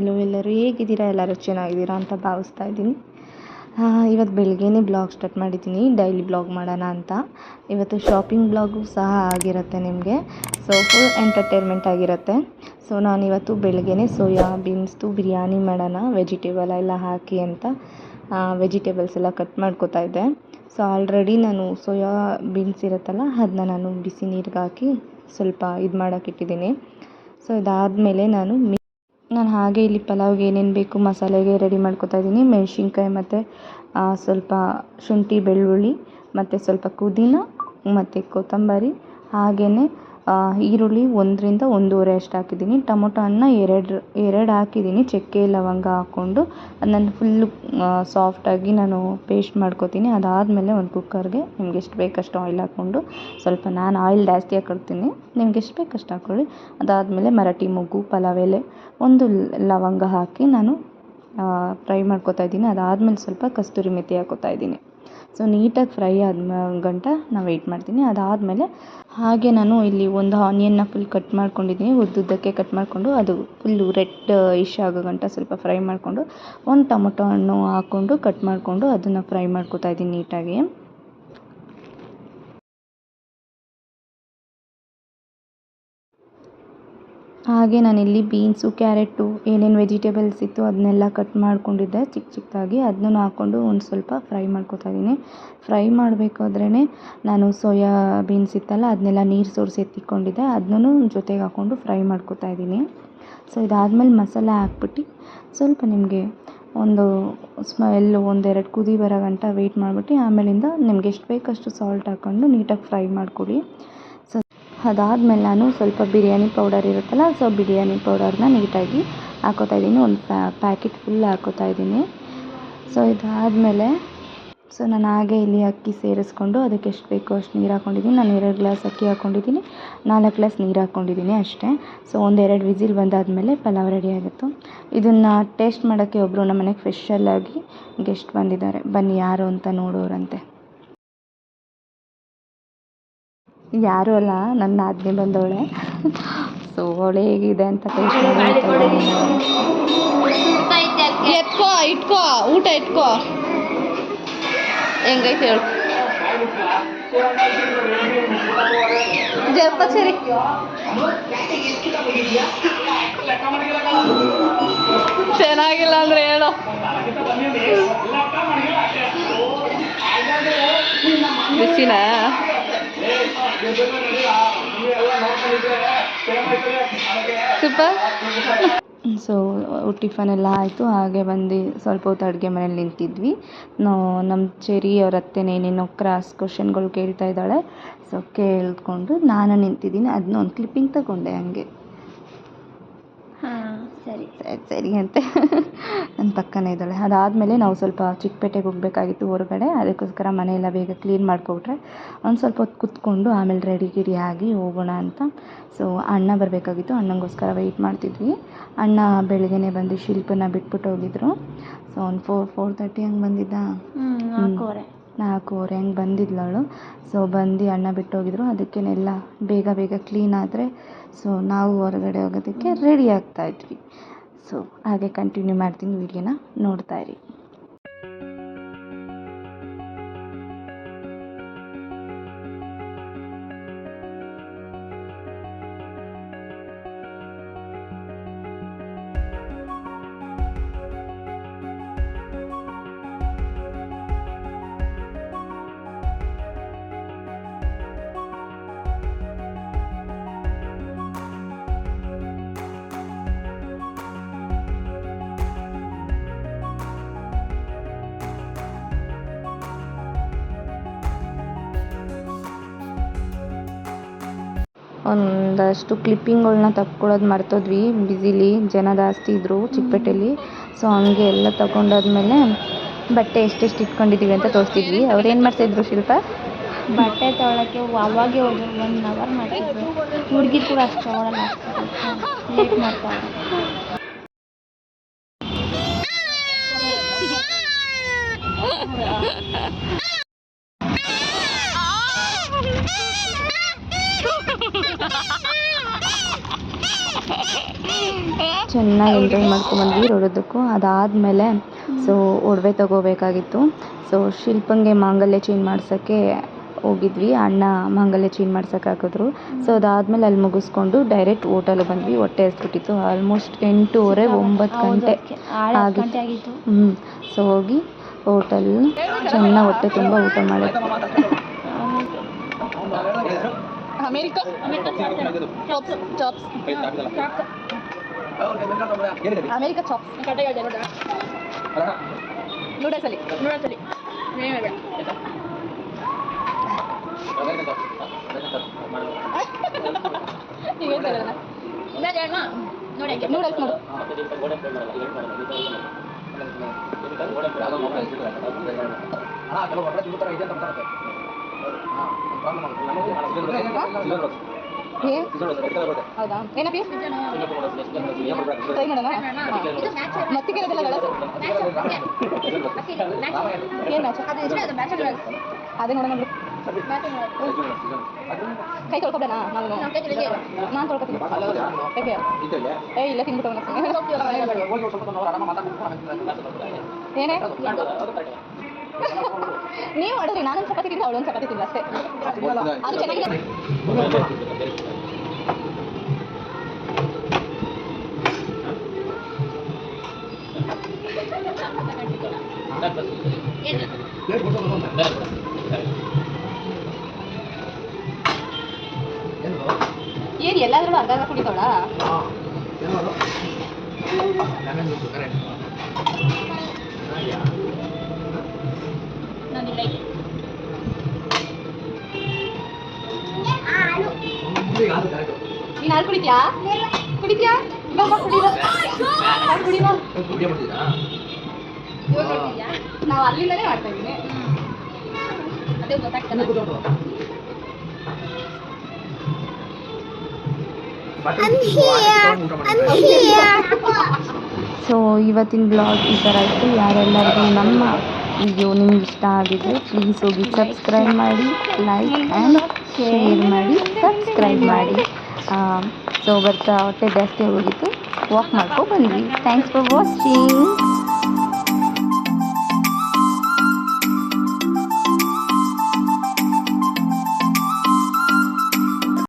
Hello ಎಲ್ಲರೂ ಹೇಗಿದ್ದೀರಾ? ಎಲ್ಲರೂ ಚೆನ್ನಾಗಿದ್ದೀರಾ ಅಂತ ಭಾವಿಸ್ತಾ ಇದ್ದೀನಿ. ಇವತ್ತು ಬೆಳಗ್ಗೆನೇ ಬ್ಲಾಗ್ ಸ್ಟಾರ್ಟ್ ಮಾಡಿದ್ದೀನಿ, ಡೈಲಿ ಬ್ಲಾಗ್ ಮಾಡೋಣ ಅಂತ. ಇವತ್ತು ಶಾಪಿಂಗ್ ಬ್ಲಾಗು ಸಹ ಆಗಿರುತ್ತೆ ನಿಮಗೆ. ಸೊ ಫುಲ್ ಎಂಟರ್ಟೈನ್ಮೆಂಟ್ ಆಗಿರುತ್ತೆ. ಸೊ ನಾನಿವತ್ತು ಬೆಳಗ್ಗೆನೇ ಸೋಯಾ ಬೀನ್ಸ್ದು ಬಿರಿಯಾನಿ ಮಾಡೋಣ ವೆಜಿಟೇಬಲ್ ಎಲ್ಲ ಹಾಕಿ ಅಂತ ವೆಜಿಟೇಬಲ್ಸ್ ಎಲ್ಲ ಕಟ್ ಮಾಡ್ಕೋತಾ ಇದ್ದೆ. ಸೊ ಆಲ್ರೆಡಿ ನಾನು ಸೋಯಾ ಬೀನ್ಸ್ ಇರುತ್ತಲ್ಲ ಅದನ್ನ ನಾನು ಬಿಸಿ ನೀರಿಗೆ ಹಾಕಿ ಸ್ವಲ್ಪ ಇದು ಮಾಡೋಕ್ಕಿಟ್ಟಿದ್ದೀನಿ. ಸೊ ಇದಾದಮೇಲೆ ನಾನು ಹಾಗೆ ಇಲ್ಲಿ ಪಲಾವ್ಗೆ ಏನೇನು ಬೇಕು ಮಸಾಲೆಗೆ ರೆಡಿ ಮಾಡ್ಕೊತಾ ಇದ್ದೀನಿ. ಮೆಣಸಿನ್ಕಾಯಿ ಮತ್ತು ಸ್ವಲ್ಪ ಶುಂಠಿ ಬೆಳ್ಳುಳ್ಳಿ ಮತ್ತು ಸ್ವಲ್ಪ ಪುದೀನ ಮತ್ತು ಕೊತ್ತಂಬರಿ, ಹಾಗೆಯೇ ಈರುಳ್ಳಿ 1ರಿಂದ 1.5 ಅಷ್ಟು ಹಾಕಿದ್ದೀನಿ. ಟೊಮೊಟೊ ಹಣ್ಣು ಎರಡು ಹಾಕಿದ್ದೀನಿ. ಚಕ್ಕೆ ಲವಂಗ ಹಾಕ್ಕೊಂಡು ಅದನ್ನು ಫುಲ್ಲು ಸಾಫ್ಟಾಗಿ ನಾನು ಪೇಸ್ಟ್ ಮಾಡ್ಕೊತೀನಿ. ಅದಾದಮೇಲೆ ಒಂದು ಕುಕ್ಕರ್ಗೆ ನಿಮ್ಗೆ ಎಷ್ಟು ಬೇಕಷ್ಟು ಆಯಿಲ್ ಹಾಕ್ಕೊಂಡು ನಾನು ಆಯಿಲ್ ಜಾಸ್ತಿ ಹಾಕ್ಕೊಳ್ತೀನಿ, ನಿಮ್ಗೆ ಎಷ್ಟು ಬೇಕಷ್ಟು ಹಾಕ್ಕೊಳ್ಳಿ. ಅದಾದಮೇಲೆ ಮರಾಠಿ ಮೊಗ್ಗು, ಪಲಾವ್ ಎಲೆ, 1 ಲವಂಗ ಹಾಕಿ ನಾನು ಫ್ರೈ ಮಾಡ್ಕೊತಾ ಇದ್ದೀನಿ. ಅದಾದಮೇಲೆ ಸ್ವಲ್ಪ ಕಸ್ತೂರಿ ಮೆಥಿ ಹಾಕ್ಕೊತಾ ಇದ್ದೀನಿ. ಸೊ ನೀಟಾಗಿ ಫ್ರೈ ಗಂಟ ನಾನು ವೆಯ್ಟ್ ಮಾಡ್ತೀನಿ. ಅದಾದಮೇಲೆ ಹಾಗೆ ನಾನು ಇಲ್ಲಿ ಒಂದು ಆನಿಯನ್ನ ಫುಲ್ ಕಟ್ ಮಾಡ್ಕೊಂಡಿದ್ದೀನಿ, ಉದ್ದುದ್ದಕ್ಕೆ ಕಟ್ ಮಾಡಿಕೊಂಡು ಅದು ಫುಲ್ಲು ರೆಡ್ ಇಶ್ ಆಗೋ ಗಂಟ ಸ್ವಲ್ಪ ಫ್ರೈ ಮಾಡಿಕೊಂಡು ಒಂದು ಟೊಮೊಟೊ ಹಣ್ಣು ಹಾಕ್ಕೊಂಡು ಕಟ್ ಮಾಡಿಕೊಂಡು ಅದನ್ನು ಫ್ರೈ ಮಾಡ್ಕೊತಾ ಇದ್ದೀನಿ ನೀಟಾಗಿ. ಹಾಗೆ ನಾನಿಲ್ಲಿ ಬೀನ್ಸು, ಕ್ಯಾರೆಟು, ಏನೇನು ವೆಜಿಟೇಬಲ್ಸ್ ಇತ್ತು ಅದನ್ನೆಲ್ಲ ಕಟ್ ಮಾಡ್ಕೊಂಡಿದ್ದೆ ಚಿಕ್ಕದಾಗಿ. ಅದನ್ನು ಹಾಕ್ಕೊಂಡು ಒಂದು ಸ್ವಲ್ಪ ಫ್ರೈ ಮಾಡ್ಕೊತಾ ಇದ್ದೀನಿ. ಫ್ರೈ ಮಾಡಬೇಕಾದ್ರೇ ನಾನು ಸೋಯಾ ಬೀನ್ಸ್ ಇತ್ತಲ್ಲ ಅದನ್ನೆಲ್ಲ ನೀರು ಸೋರಿಸಿ ಎತ್ತಿಕೊಂಡಿದ್ದೆ, ಅದನ್ನೂ ಜೊತೆಗೆ ಹಾಕ್ಕೊಂಡು ಫ್ರೈ ಮಾಡ್ಕೊತಾ ಇದ್ದೀನಿ. ಸೊ ಇದಾದಮೇಲೆ ಮಸಾಲೆ ಹಾಕ್ಬಿಟ್ಟು ಸ್ವಲ್ಪ ನಿಮಗೆ ಒಂದು ಸ್ಮೆಲ್ಲು 1-2 ಕುದಿ ಬರೋ ಗಂಟ ವೆಯ್ಟ್ ಮಾಡಿಬಿಟ್ಟು ಆಮೇಲಿಂದ ನಿಮ್ಗೆ ಎಷ್ಟು ಬೇಕಷ್ಟು ಸಾಲ್ಟ್ ಹಾಕ್ಕೊಂಡು ನೀಟಾಗಿ ಫ್ರೈ ಮಾಡ್ಕೊಳ್ಳಿ. ಸೊ ಅದಾದಮೇಲೆ ನಾನು ಸ್ವಲ್ಪ ಬಿರಿಯಾನಿ ಪೌಡರ್ ಇರುತ್ತಲ್ಲ, ಸೊ ಬಿರಿಯಾನಿ ಪೌಡರ್ನ ನೀಟಾಗಿ ಹಾಕ್ಕೋತಾ ಇದ್ದೀನಿ. ಒಂದು ಪ್ಯಾಕೆಟ್ ಫುಲ್ ಹಾಕ್ಕೋತಾ ಇದ್ದೀನಿ. ಸೊ ಇದಾದಮೇಲೆ ನಾನು ಹಾಗೆ ಇಲ್ಲಿ ಅಕ್ಕಿ ಸೇರಿಸ್ಕೊಂಡು ಅದಕ್ಕೆ ಎಷ್ಟು ಬೇಕೋ ಅಷ್ಟು ನೀರು ಹಾಕ್ಕೊಂಡಿದ್ದೀನಿ. ನಾನು 2 ಗ್ಲಾಸ್ ಅಕ್ಕಿ ಹಾಕ್ಕೊಂಡಿದ್ದೀನಿ, 4 ಗ್ಲಾಸ್ ನೀರು ಹಾಕ್ಕೊಂಡಿದ್ದೀನಿ ಅಷ್ಟೇ. ಸೊ 1-2 ವಿಸಿಲ್ ಬಂದಾದಮೇಲೆ ಪಲಾವ್ ರೆಡಿ ಆಗುತ್ತೆ. ಇದನ್ನು ಟೇಸ್ಟ್ ಮಾಡೋಕ್ಕೆ ಒಬ್ಬರು ನಮ್ಮ ಮನೆಗೆ ಸ್ಪೆಷಲ್ಲಾಗಿ ಗೆಸ್ಟ್ ಬಂದಿದ್ದಾರೆ, ಬನ್ನಿ ಯಾರು ಅಂತ ನೋಡೋರಂತೆ. ಯಾರೂ ಅಲ್ಲ, ನನ್ನ ನಾದಿನಿ ಬಂದವಳೆ. ಸೊ ಅವಳು ಹೇಗಿದೆ ಅಂತ ಟೇಸ್ಟ್ ಮಾಡಿ ಇಟ್ಕೋ ಊಟ ಇಟ್ಕೋ. ಹೆಂಗೈತೆ ಹೇಳು ಜಪ ಸರಿ. ಚೆನ್ನಾಗಿಲ್ಲ ಅಂದರೆ ಹೇಳು. ಬಿಸಿನಾ? ಸೂಪರ್. ಸೊ ಟಿಫನ್ ಎಲ್ಲ ಆಯಿತು. ಹಾಗೆ ಬಂದು ಸ್ವಲ್ಪ ಹೊತ್ತು ಅಡುಗೆ ಮನೇಲಿ ನಿಂತಿದ್ವಿ. ನಮ್ಮ ಚೆರಿ ಅವ್ರ ಅತ್ತೆನೇ ಏನೇನೋ ಕ್ರಾಸ್ ಕ್ವಶನ್ಗಳು ಕೇಳ್ತಾ ಇದ್ದಾಳೆ. ಸೊ ಕೇಳ್ಕೊಂಡು ನಾನು ನಿಂತಿದ್ದೀನಿ, ಅದನ್ನ ಒಂದು ಕ್ಲಿಪ್ಪಿಂಗ್ ತಗೊಂಡೆ ಹಂಗೆ. ಸರಿ ಅಂತೆ ನನ್ನ ಪಕ್ಕನೇ ಇದ್ದಾಳೆ. ಅದಾದಮೇಲೆ ನಾವು ಸ್ವಲ್ಪ ಚಿಕ್ಕಪೇಟೆಗೆ ಹೋಗಬೇಕಾಗಿತ್ತು ಹೊರಗಡೆ, ಅದಕ್ಕೋಸ್ಕರ ಮನೆಯೆಲ್ಲ ಬೇಗ ಕ್ಲೀನ್ ಮಾಡ್ಕೊಬಿಟ್ರೆ ಒಂದು ಸ್ವಲ್ಪ ಹೊತ್ತು ಕೂತ್ಕೊಂಡು ಆಮೇಲೆ ರೆಡಿ ಆಗಿ ಹೋಗೋಣ ಅಂತ. ಸೊ ಅಣ್ಣ ಬರಬೇಕಾಗಿತ್ತು, ಅಣ್ಣಂಗೋಸ್ಕರ ವೆಯ್ಟ್ ಮಾಡ್ತಿದ್ವಿ. ಅಣ್ಣ ಬೆಳಗ್ಗೆನೇ ಬಂದು ಶಿಲ್ಪನ ಬಿಟ್ಬಿಟ್ಟು ಹೋಗಿದ್ರು. ಸೊ ಒಂದು 4:30 ಹಂಗೆ ಬಂದಿದ್ದ, 4:15 ಹಂಗೆ ಬಂದಿದ್ಲವಳು. ಸೊ ಬಂದು ಅಣ್ಣ ಬಿಟ್ಟು ಹೋಗಿದ್ರು. ಅದಕ್ಕೇನೆಲ್ಲ ಬೇಗ ಕ್ಲೀನ್ ಆದರೆ ಸೊ ನಾವು ಹೊರಗಡೆ ಹೋಗೋದಕ್ಕೆ ರೆಡಿ ಆಗ್ತಾಯಿದ್ವಿ. ಸೊ ಹಾಗೆ ಕಂಟಿನ್ಯೂ ಮಾಡ್ತೀನಿ, ವಿಡಿಯೋನ ನೋಡ್ತಾ ಇರಿ. ಒಂದಷ್ಟು ಕ್ಲಿಪ್ಪಿಂಗ್ಗಳನ್ನ ತಕ್ಕೊಳ್ಳೋದು ಮರ್ತೋದ್ವಿ, ಬ್ಯುಸಿಲಿ ಜನ ಜಾಸ್ತಿ ಇದ್ದರು ಚಿಕ್ಕಪೇಟೆಯಲ್ಲಿ. ಸೊ ಹಂಗೆ ಎಲ್ಲ ತಗೊಂಡಾದ್ಮೇಲೆ ಬಟ್ಟೆ ಎಷ್ಟೆಷ್ಟು ಇಟ್ಕೊಂಡಿದ್ದೀವಿ ಅಂತ ತೋರಿಸ್ತಿದ್ವಿ. ಅವ್ರು ಏನು ಮಾಡ್ತಾಯಿದ್ರು ಶಿಲ್ಪ? ಬಟ್ಟೆ ತೊಗೊಳಕ್ಕೆ ಅವಾಗೆ ಹೋದ್ರು, 1 ಅವರ್ ಮಾಡ್ತಿದ್ರು. ಹುಡುಗಿ ಕೂಡ ಅಷ್ಟು ತೊಗೊಳಲ್ಲ, ಲೇಟ್ ಮಾಡ್ತಾರೆ. ಚೆನ್ನಾಗಿ ಎಂಜಾಯ್ ಮಾಡ್ಕೊಂಡ್ಬಂದ್ವಿ ರೋಡೋದಕ್ಕೂ. ಅದಾದಮೇಲೆ ಸೊ ಒಡವೆ ತೊಗೋಬೇಕಾಗಿತ್ತು. ಸೊ ಶಿಲ್ಪಂಗೆ ಮಾಂಗಲ್ಯ ಚೇಂಜ್ ಮಾಡ್ಸೋಕ್ಕೆ ಹೋಗಿದ್ವಿ. ಅಣ್ಣ ಮಾಂಗಲ್ಯ ಚೇಂಜ್ ಮಾಡ್ಸೋಕೆ ಹಾಕಿದ್ರು. ಸೊ ಅದಾದಮೇಲೆ ಅಲ್ಲಿ ಮುಗಿಸ್ಕೊಂಡು ಡೈರೆಕ್ಟ್ ಹೋಟೆಲ್ಗೆ ಬಂದ್ವಿ. ಹೊಟ್ಟೆ ಹಸ್ಬಿಟ್ಟಿತ್ತು. ಆಲ್ಮೋಸ್ಟ್ 8:30 9 ಗಂಟೆ ಆಗಿತ್ತು. ಸೊ ಹೋಗಿ ಹೋಟೆಲ್ ಚೆನ್ನಾಗಿ ಹೊಟ್ಟೆ ತುಂಬ ಊಟ ಮಾಡಿದ್ವಿ. ಅಮೇರಿಕಾ ಚಾಪ್ಸ್ ನೂಡಲ್ಸಲ್ಲಿ ನೂಡಲ್ಸ್ ನೋಡು. ಹೌದಾ ಏನಪ್ಪಿ ಟ್ರೈ ಮಾಡೋಣ. ಮತ್ತಿಗೆಲ್ಲ ಏನು ಅದೇ ನೋಡೋಣ. ಕೈ ತೊಳ್ಕೊಬೇಡ. ನಾನು ತೊಳ್ಕೊತೀನಿ. ಇಲ್ಲ ತಿನ್ಬಿಟ್ಟು ಏನೇ ನೀವು ಮಾಡಿದ್ರಿ. ನಾನೊಂದು ಚಪಾತಿ ತಿಂದು ಅವಳೊಂದು ಚಪಾತಿ ತಿಂದು ಅಷ್ಟೇ. ಅದು ಚೆನ್ನಾಗಿದೆ. ಏನು ಎಲ್ಲಾದ್ರೂ ಅರ್ಧ ಕುಡಿತಾಳ. ನೀನು ಹಾಲು ಕುಡಿತೀಯಾ? ನಾವು ಅಲ್ಲಿಂದಲೇ ಮಾಡ್ತಾ ಇದ್ದೀನಿ. ಅದೇ ಗೊತ್ತಾಗ್ತದೆ. ಸೊ ಇವತ್ತಿನ ಬ್ಲಾಗ್ ಈ ಥರ ಇತ್ತು. ಯಾರೆಲ್ಲರಿಗೂ ನಮ್ಮ ವಿಡಿಯೋ ನಿಮ್ಗೆ ಇಷ್ಟ ಆಗಿದ್ರೆ ಪ್ಲೀಸ್ ಹೋಗಿ ಸಬ್ಸ್ಕ್ರೈಬ್ ಮಾಡಿ, ಲೈಕ್ ಆ್ಯಂಡ್ ಶೇರ್ ಮಾಡಿ, ಸಬ್ಸ್ಕ್ರೈಬ್ ಮಾಡಿ. ಸೊ ಬರ್ತಾ ಹೊಟ್ಟೆ ಜಾಸ್ತಿ ಹೋಗಿತ್ತು. ವಾಕ್ ಮಾಡ್ಕೊಂಡು ಬಂದ್ವಿ. Thanks for watching.